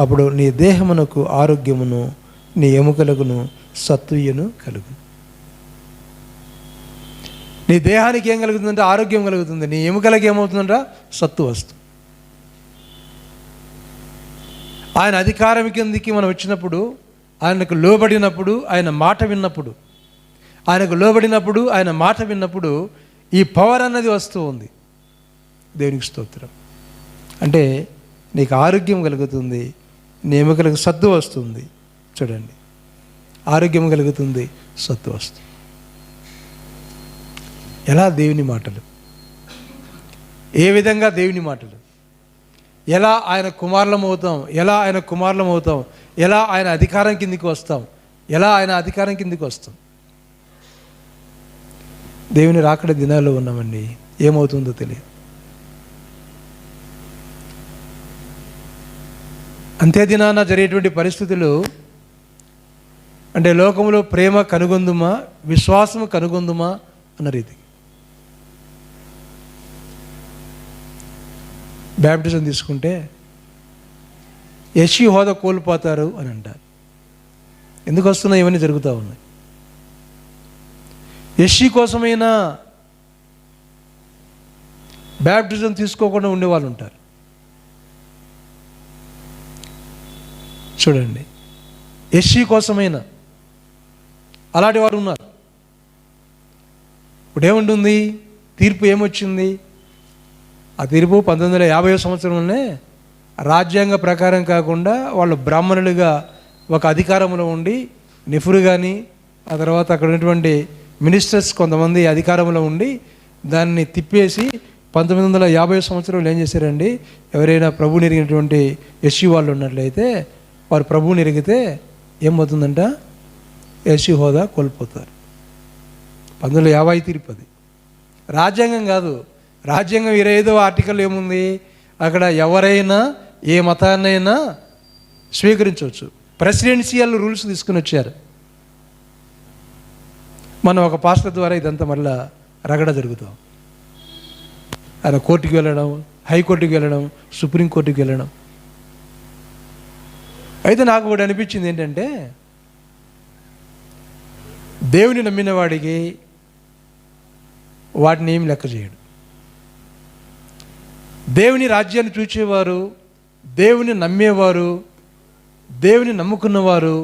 అప్పుడు నీ దేహమునకు ఆరోగ్యమును నీ ఎముకలకును సత్తుయ్యను కలుగు. నీ దేహానికి ఏం కలుగుతుందంటే ఆరోగ్యం కలుగుతుంది, నీ ఎముకలకి ఏమవుతుందంట సత్తు వస్తుంది. ఆయన అధికారం కిందికి మనం వచ్చినప్పుడు, ఆయనకు లోబడినప్పుడు, ఆయన మాట విన్నప్పుడు ఈ పవర్ అన్నది వస్తూ ఉంది. దేవునికి స్తోత్రం. అంటే నీకు ఆరోగ్యం కలుగుతుంది, నీ ఎముకలకు సత్తు వస్తుంది. చూడండి, ఆరోగ్యం కలుగుతుంది, సత్తు వస్తుంది. ఎలా? దేవుని మాటలు. ఏ విధంగా దేవుని మాటలు? ఎలా ఆయన కుమారులం అవుతాం? ఎలా ఆయన అధికారం కిందికి వస్తాం? దేవుని రాకడ దినాల్లో ఉన్నామండి. ఏమవుతుందో తెలియదు. అంతే దినాన జరిగేటువంటి పరిస్థితులు అంటే లోకంలో ప్రేమ కనుగొందుమా, విశ్వాసము కనుగొందుమా అన్న రీతి. బ్యాప్టిజం తీసుకుంటే యెషీ హోదా కోల్పోతారు అని అంటారు. ఎందుకు వస్తున్నాయి? ఇవన్నీ జరుగుతూ ఉన్నాయి. యెషీ కోసమైనా బ్యాప్టిజం తీసుకోకుండా ఉండేవాళ్ళు ఉంటారు. చూడండి, యెషీ కోసమైనా అలాంటి వారు ఉన్నారు. ఇప్పుడు ఏముంటుంది? తీర్పు ఏమొచ్చింది? ఆ తీర్పు 1950 సంవత్సరంలోనే రాజ్యాంగ ప్రకారం కాకుండా వాళ్ళు బ్రాహ్మణులుగా ఒక అధికారంలో ఉండి, నెహ్రూ కానీ ఆ తర్వాత అక్కడ ఉన్నటువంటి మినిస్టర్స్ కొంతమంది అధికారంలో ఉండి దాన్ని తిప్పేసి 1950 సంవత్సరంలో ఏం చేశారండి, ఎవరైనా ప్రభువుని ఎరిగినటువంటి యెషీ వాళ్ళు ఉన్నట్లయితే వారు ప్రభువుని ఎరిగితే ఏమవుతుందంట? యెషీ హోదా కోల్పోతారు. 1950 తీర్పు అది. రాజ్యాంగం కాదు. రాజ్యాంగం 25వ ఆర్టికల్ ఏముంది? అక్కడ ఎవరైనా ఏ మతాన్నైనా స్వీకరించవచ్చు. ప్రెసిడెన్షియల్ రూల్స్ తీసుకుని వచ్చారు. మనం ఒక పాస్టర్ ద్వారా ఇదంతా మళ్ళా రగడ జరుగుతాం. ఆయన కోర్టుకి వెళ్ళడం, హైకోర్టుకి వెళ్ళడం, సుప్రీంకోర్టుకి వెళ్ళడం. అయితే నాకు ఒకటి అనిపించింది ఏంటంటే, దేవుని నమ్మిన వాడికి వాటిని ఏం లెక్క చేయడు. దేవుని రాజ్యాన్ని చూచేవారు, దేవుని నమ్మేవారు, దేవుని నమ్ముకున్నవారు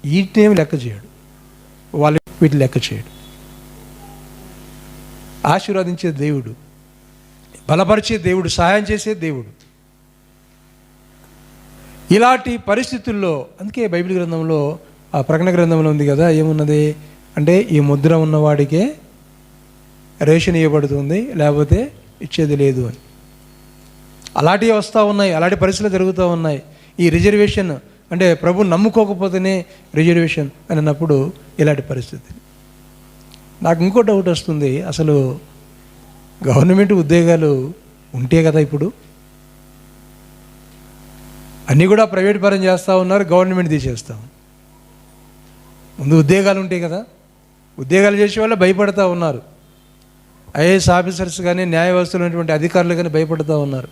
వీటినేమి లెక్క చేయడు. వాళ్ళు వీటిని లెక్క చేయడు. ఆశీర్వదించే దేవుడు, బలపరిచే దేవుడు, సహాయం చేసే దేవుడు. ఇలాంటి పరిస్థితుల్లో అందుకే బైబిల్ గ్రంథంలో, ఆ ప్రకటన గ్రంథంలో ఉంది కదా, ఏమున్నది అంటే ఈ ముద్ర ఉన్నవాడికే రేషన్ ఇవ్వబడుతుంది, లేకపోతే ఇచ్చేది లేదు అని. అలాంటివి వస్తూ ఉన్నాయి, అలాంటి పరిస్థితులు జరుగుతూ ఉన్నాయి. ఈ రిజర్వేషన్ అంటే ప్రభు నమ్ముకోకపోతేనే రిజర్వేషన్ అని అన్నప్పుడు ఇలాంటి పరిస్థితి. నాకు ఇంకో డౌట్ వస్తుంది, అసలు గవర్నమెంట్ ఉద్యోగాలు ఉంటే కదా ఇప్పుడు అన్నీ కూడా ప్రైవేట్ పరం చేస్తూ ఉన్నారు, గవర్నమెంట్ తీసేస్తాం. ముందు ఉద్యోగాలు ఉంటాయి కదా, ఉద్యోగాలు చేసే వాళ్ళు భయపడుతూ ఉన్నారు. ఐఏఎస్ ఆఫీసర్స్ కానీ న్యాయ వ్యవస్థలో ఉన్నటువంటి అధికారులు కానీ భయపడుతూ ఉన్నారు.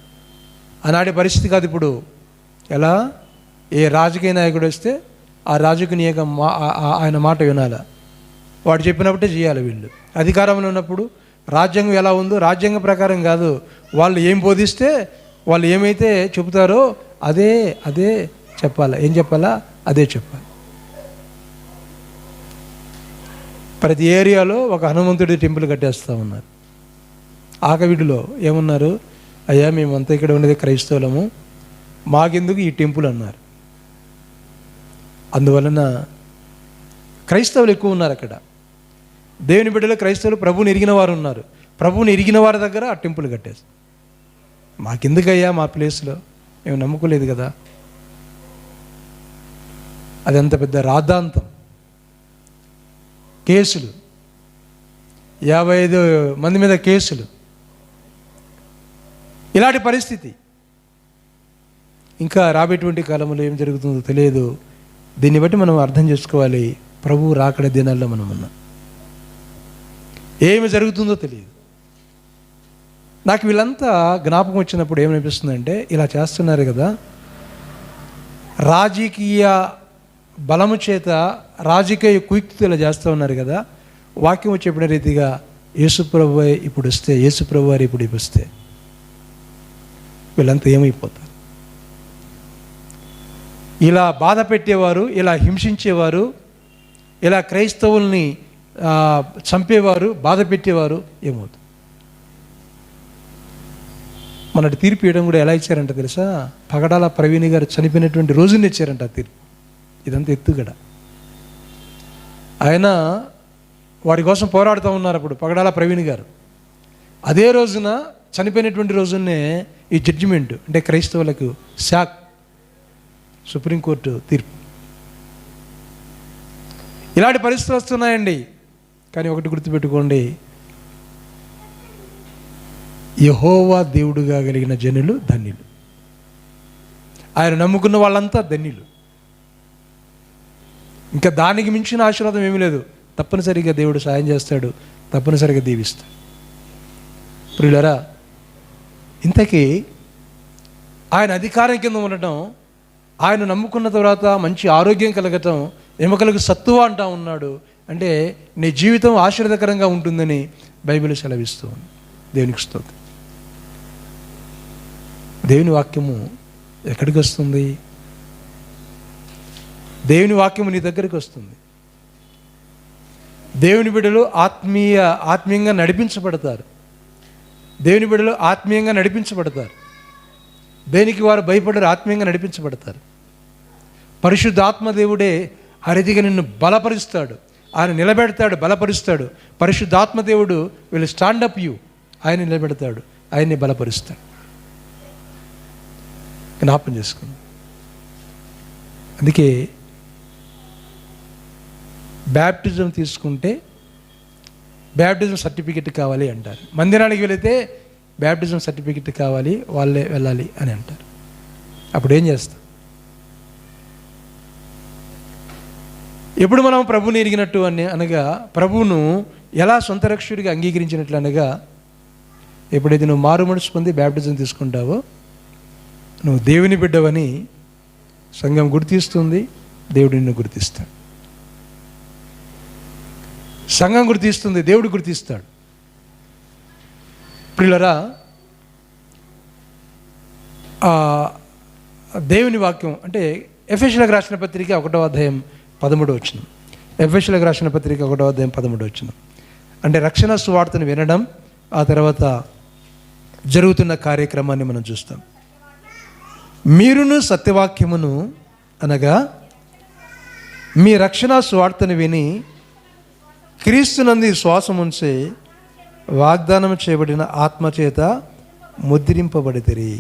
ఆనాటి పరిస్థితి కాదు ఇప్పుడు. ఎలా ఏ రాజకీయ నాయకుడు వస్తే ఆ రాజకీయ ఆయన మాట వినాలి, వాడు చెప్పినప్పుడే చేయాలి. వీళ్ళు అధికారంలో ఉన్నప్పుడు రాజ్యాంగం ఎలా ఉందో రాజ్యాంగం ప్రకారం కాదు, వాళ్ళు ఏం బోధిస్తే వాళ్ళు ఏమైతే చెబుతారో అదే అదే చెప్పాలా, ఏం చెప్పాలా అదే చెప్పాలి. ప్రతి ఏరియాలో ఒక హనుమంతుడి టెంపుల్ కట్టేస్తూ ఉన్నారు. ఆకవీడులో ఏమన్నారు, అయ్యా మేమంతా ఇక్కడ ఉండేది క్రైస్తవులము, మాకెందుకు ఈ టెంపుల్ అన్నారు. అందువలన క్రైస్తవులు ఎక్కువ ఉన్నారు అక్కడ. దేవుని బిడ్డలు క్రైస్తవులు ప్రభువుని ఎరిగిన వారు ఉన్నారు. ప్రభువుని ఎరిగిన వారి దగ్గర ఆ టెంపుల్ కట్టేస్తారు. మాకెందుకయ్యా మా ప్లేస్లో, మేము నమ్ముకోలేదు కదా. అది అంత పెద్ద రాద్ధాంతం. కేసులు 55 మంది మీద కేసులు, ఇలాంటి పరిస్థితి. ఇంకా రాబోయేటువంటి కాలంలో ఏం జరుగుతుందో తెలియదు. దీన్ని బట్టి మనం అర్థం చేసుకోవాలి, ప్రభువు రాకడ దినాల్లో మనం ఉన్నాం. ఏమి జరుగుతుందో తెలియదు. నాకు వీళ్ళంతా జ్ఞాపకం వచ్చినప్పుడు ఏమనిపిస్తుందంటే, ఇలా చేస్తున్నారు కదా, రాజకీయ బలము చేత రాజకీయ కుయుక్తులు ఇలా చేస్తూ ఉన్నారు కదా. వాక్యం చెప్పిన రీతిగా యేసుప్రభు ఇప్పుడు వస్తే, యేసుప్రభు వారు ఇప్పుడు వస్తే వీళ్ళంతా ఏమైపోతారు? ఇలా బాధ పెట్టేవారు, ఇలా హింసించేవారు, ఇలా క్రైస్తవుల్ని చంపేవారు, బాధ పెట్టేవారు ఏమవుతుంది? మొన్నటి తీర్పు ఇవ్వడం కూడా ఎలా ఇచ్చారంట తెలుసా? పగడాల ప్రవీణ్ గారు చనిపోయినటువంటి రోజున ఇచ్చారంట ఆ తీర్పు. ఇదంతా ఎత్తుగడ. ఆయన వారి కోసం పోరాడుతూ ఉన్నారు అప్పుడు పగడాల ప్రవీణ్ గారు. అదే రోజున చనిపోయినటువంటి రోజునే ఈ జడ్జిమెంట్, అంటే క్రైస్తవులకు షాక్, సుప్రీంకోర్టు తీర్పు. ఇలాంటి పరిస్థితులు వస్తున్నాయండి. కానీ ఒకటి గుర్తుపెట్టుకోండి, యెహోవా దేవుడుగా కలిగిన జనులు ధన్యులు. ఆయన నమ్ముకున్న వాళ్ళంతా ధన్యులు. ఇంకా దానికి మించిన ఆశీర్వాదం ఏమీ లేదు. తప్పనిసరిగా దేవుడు సాయం చేస్తాడు, తప్పనిసరిగా దీవిస్తాడు. ప్రియులారా, ఇంతకీ ఆయన అధికారం కింద ఉండటం, ఆయన నమ్ముకున్న తర్వాత మంచి ఆరోగ్యం కలగటం, ఎముకలకు సత్తువ అంటా ఉన్నాడు. అంటే నీ జీవితం ఆశీర్వాదకరంగా ఉంటుందని బైబిల్ సెలవిస్తూ ఉంది. దేవునికి స్తోత్రం. దేవుని వాక్యము ఎక్కడికి వస్తుంది? దేవుని వాక్యము నీ దగ్గరికి వస్తుంది. దేవుని బిడ్డలు ఆత్మీయంగా నడిపించబడతారు. దేవుని బిడ్డలు ఆత్మీయంగా నడిపించబడతారు. దేనికి వారు భయపడరు, ఆత్మీయంగా నడిపించబడతారు. పరిశుద్ధాత్మ దేవుడే ఆ రీతిగా నిన్ను బలపరుస్తాడు, ఆయన నిలబెడతాడు, బలపరుస్తాడు. పరిశుద్ధాత్మ దేవుడు వీళ్ళు స్టాండప్ యూ, ఆయన నిలబెడతాడు, ఆయన్ని బలపరుస్తాడు. జ్ఞాపం చేసుకుంది. అందుకే బ్యాప్టిజం తీసుకుంటే బ్యాప్టిజం సర్టిఫికెట్ కావాలి అంటారు. మందిరానికి వెళితే బ్యాప్టిజం సర్టిఫికెట్ కావాలి, వాళ్ళే వెళ్ళాలి అని అంటారు. అప్పుడు ఏం చేస్తాం? ఎప్పుడు మనం ప్రభువుని ఎరిగినట్టు అనగా, ప్రభువును ఎలా సొంత రక్షకుడిగా అంగీకరించినట్లు అనగా, ఎప్పుడైతే నువ్వు మారు మనసు పొంది బ్యాప్టిజం తీసుకుంటావో నువ్వు దేవుని బిడ్డవని సంఘం గుర్తిస్తుంది, దేవుడు నిన్ను గుర్తిస్తాడు. సంఘం గుర్తిస్తుంది, దేవుడు గుర్తిస్తాడు. ప్రియులారా, దేవుని వాక్యం అంటే ఎఫెసీయులకు రాసిన పత్రిక 1వ అధ్యాయం 13వ వచనం. ఎఫెసీయులకు రాసిన పత్రిక 1వ అధ్యాయం 13వ వచనం. అంటే రక్షణ సువార్తను వినడం, ఆ తర్వాత జరుగుతున్న కార్యక్రమాన్ని మనం చూస్తాం. మీరును సత్యవాక్యమును అనగా మీ రక్షణ సువార్తను విని క్రీస్తునందు శ్వాసం ఉంచి వాగ్దానం చేయబడిన ఆత్మచేత ముద్రింపబడితిరి.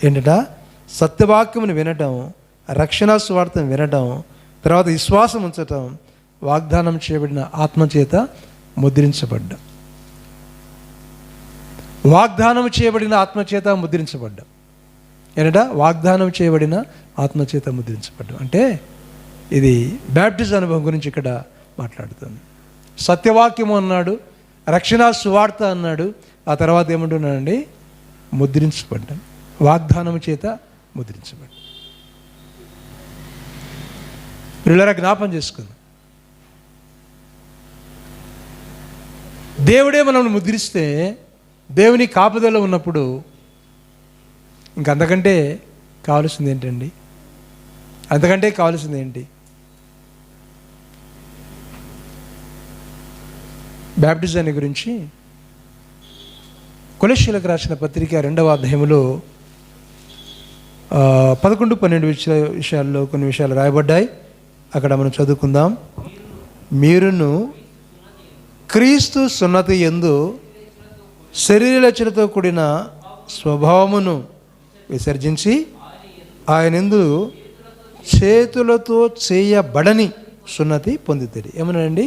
ఏంటట? సత్యవాక్యమును వినటం, రక్షణ సువార్తను వినటం, తర్వాత విశ్వాసం ఉంచటం, వాగ్దానం చేయబడిన ఆత్మచేత ముద్రించబడ్డం. వాగ్దానం చేయబడిన ఆత్మచేత ముద్రించబడ్డం. ఏంటట? వాగ్దానం చేయబడిన ఆత్మచేత ముద్రించబడ్డం అంటే ఇది బ్యాప్టిజం అనుభవం గురించి ఇక్కడ మాట్లాడుతుంది. సత్యవాక్యము అన్నాడు, రక్షణ సువార్త అన్నాడు, ఆ తర్వాత ఏమంటున్నాడండి? ముద్రించబడ్డం, వాగ్దానం చేత ముద్రించబడ్డం. పిల్లల జ్ఞాపం చేసుకుందాం, దేవుడే మనల్ని ముద్రిస్తే, దేవుని కాపుదల ఉన్నప్పుడు ఇంకంతకంటే కావాల్సింది ఏంటండి? అంతకంటే కావాల్సింది ఏంటి? బ్యాప్టిజాన్ని గురించి కొలస్సీయులకు రాసిన పత్రిక 2వ అధ్యాయంలో 11-12 విషయాల్లో కొన్ని విషయాలు రాయబడ్డాయి. అక్కడ మనం చదువుకుందాం. మీరును క్రీస్తు సున్నతి యందు శరీరరచనతో కూడిన స్వభావమును విసర్జించి ఆయనందు చేతులతో చేయబడని సున్నతి పొందితేడి. ఏమన్నాడండి?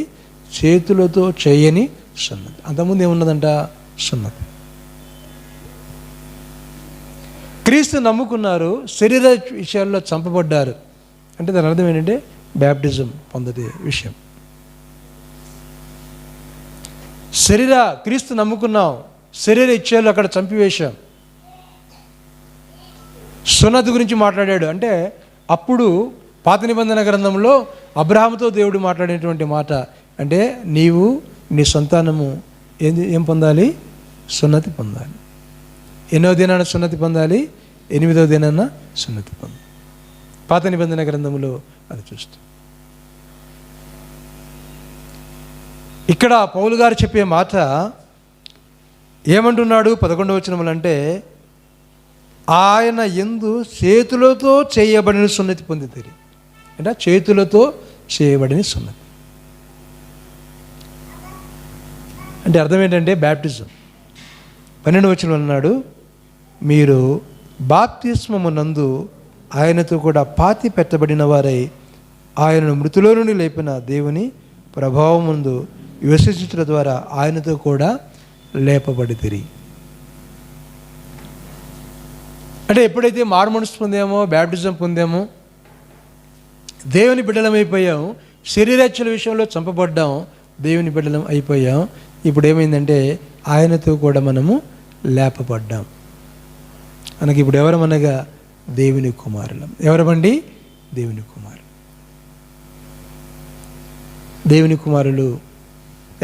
చేతులతో చేయని సున్నతి. అంతకుముందు ఏమున్నదంట? సున్నతి. క్రీస్తు నమ్ముకున్నారు, శరీర విషయాల్లో చంపబడ్డారు అంటే దాని అర్థం ఏంటంటే బ్యాప్టిజం పొందే విషయం. క్రీస్తు నమ్ముకున్నాం, శరీర ఇచ్చేళ్ళు అక్కడ చంపివేశాం. సున్నతి గురించి మాట్లాడాడు అంటే అప్పుడు పాత నిబంధన గ్రంథంలో అబ్రహాముతో దేవుడు మాట్లాడేటువంటి మాట అంటే నీవు నీ సంతానము ఏం పొందాలి? సున్నతి పొందాలి. ఎన్నో దినాన సున్నతి పొందాలి? 8వ దినాన సున్నతి పొందాలి. పాత నిబంధన గ్రంథంలో అది చూస్తాం. ఇక్కడ పౌలు గారు చెప్పే మాట ఏమంటున్నాడు? 11వ వచనములు అంటే ఆయన యందు చేతులతో చేయబడిన సున్నతి పొందితేరి అంటే చేతులతో చేయబడిన సున్నతి అంటే అర్థం ఏంటంటే బ్యాప్టిజం. 12వ వచనంలో అన్నాడు, మీరు బాప్తిస్మమునందు ఆయనతో కూడా పాతి పెట్టబడిన వారై ఆయనను మృతులో నుండి లేపిన దేవుని ప్రభావం ముందు విశ్వసించడం ద్వారా ఆయనతో కూడా లేపబడితిరి. అంటే ఎప్పుడైతే మారుమనసు పొందామో, బ్యాప్టిజం పొందామో, దేవుని బిడ్డలం అయిపోయాం, శరీరచ్చల విషయంలో చంపబడ్డాం, దేవుని బిడ్డలం అయిపోయాం. ఇప్పుడు ఏమైందంటే ఆయనతో కూడా మనము లేపబడ్డాం. మనకి ఇప్పుడు ఎవరమనగా దేవుని కుమారులం. ఎవరమండి? దేవుని కుమారులు. దేవుని కుమారులు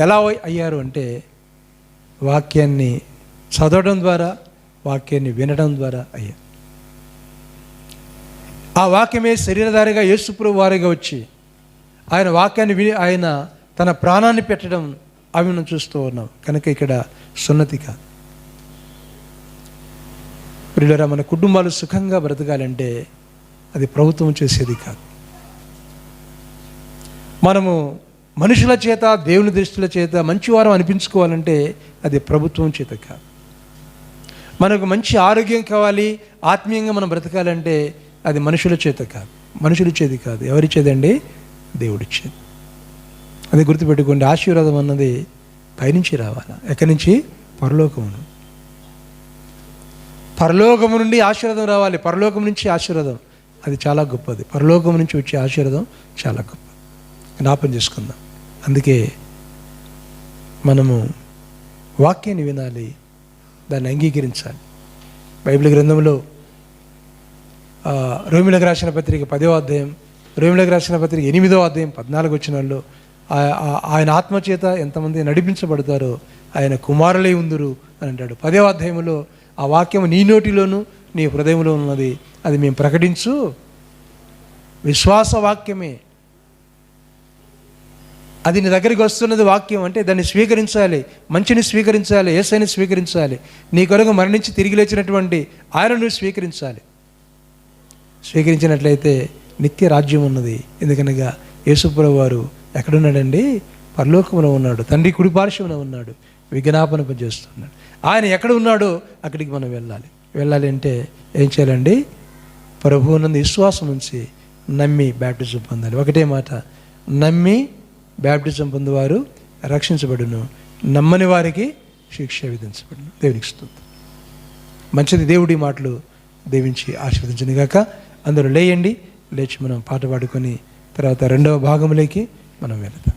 ఎలా అయ్యారు అంటే వాక్యాన్ని చదవడం ద్వారా, వాక్యాన్ని వినడం ద్వారా అయ్యారు. ఆ వాక్యమే శరీరధారిగా యేసుప్రభువు వారిగా వచ్చి ఆయన వాక్యాన్ని విని ఆయన తన ప్రాణాన్ని పెట్టడం అవి మనం చూస్తూ ఉన్నాం. కనుక ఇక్కడ సున్నతి కాదు. ప్రియులారా, మన కుటుంబాలు సుఖంగా బ్రతకాలంటే అది ప్రభుత్వం చేసేది కాదు. మనము మనుషుల చేత, దేవుని దృష్టిల చేత మంచివారం అనిపించుకోవాలంటే అది ప్రభుత్వం చేత కాదు. మనకు మంచి ఆరోగ్యం కావాలి, ఆత్మీయంగా మనం బ్రతకాలంటే అది మనుషుల చేత కాదు, మనుషులు ఇచ్చేది కాదు. ఎవరిచ్చేదండి? దేవుడిచ్చేది. అది గుర్తుపెట్టుకోండి. ఆశీర్వాదం అన్నది పైనుంచి రావాలి. ఎక్కడి నుంచి? పరలోకమును. పరలోకము నుండి ఆశీర్వాదం రావాలి. పరలోకం నుంచి ఆశీర్వాదం అది చాలా గొప్పది. పరలోకం నుంచి వచ్చే ఆశీర్వాదం చాలా గొప్పది. జ్ఞాపం చేసుకుందాం. అందుకే మనము వాక్యాన్ని వినాలి, దాన్ని అంగీకరించాలి. బైబిల్ గ్రంథంలో రోమిలకు రాసిన పత్రిక 10వ అధ్యాయం, రోమిలకు రాసిన పత్రిక 8వ అధ్యాయం 14 వచనాల్లో ఆయన ఆత్మచేత ఎంతమంది నడిపించబడతారో ఆయన కుమారులై ఉందురు అని అంటాడు. 10వ అధ్యాయంలో ఆ వాక్యం నీ నోటిలోను నీ హృదయంలో ఉన్నది, అది మేము ప్రకటించు విశ్వాస వాక్యమే. అది నీ దగ్గరికి వస్తున్నది వాక్యం అంటే దాన్ని స్వీకరించాలి, మంచిని స్వీకరించాలి, యేసయ్యని స్వీకరించాలి. నీ కొరకు మరణించి తిరిగి లేచినటువంటి ఆయనను స్వీకరించాలి. స్వీకరించినట్లయితే నిత్య రాజ్యం ఉన్నది. ఎందుకనగా యేసుప్రభువు వారు ఎక్కడున్నాడండి? పరలోకంలో ఉన్నాడు, తండ్రి కుడిపార్శ్వమున ఉన్నాడు, విజ్ఞాపన చేస్తున్నాడు. ఆయన ఎక్కడ ఉన్నాడో అక్కడికి మనం వెళ్ళాలి. వెళ్ళాలి అంటే ఏం చేయాలండి? ప్రభువునందు విశ్వాసం ఉంచి నమ్మి బ్యాప్టిజం పొందాలి. ఒకటే మాట, నమ్మి బ్యాప్టిజం పొందువారు రక్షించబడును, నమ్మని వారికి శిక్ష విధించబడును. దేవునికి స్తుతి. మంచిది. దేవుడి మాటలు దీవించి ఆశీర్వదించను గాక. అందరూ లేయండి, లేచి మనం పాట పాడుకొని తర్వాత రెండవ భాగంలోకి మనం వెళదాం.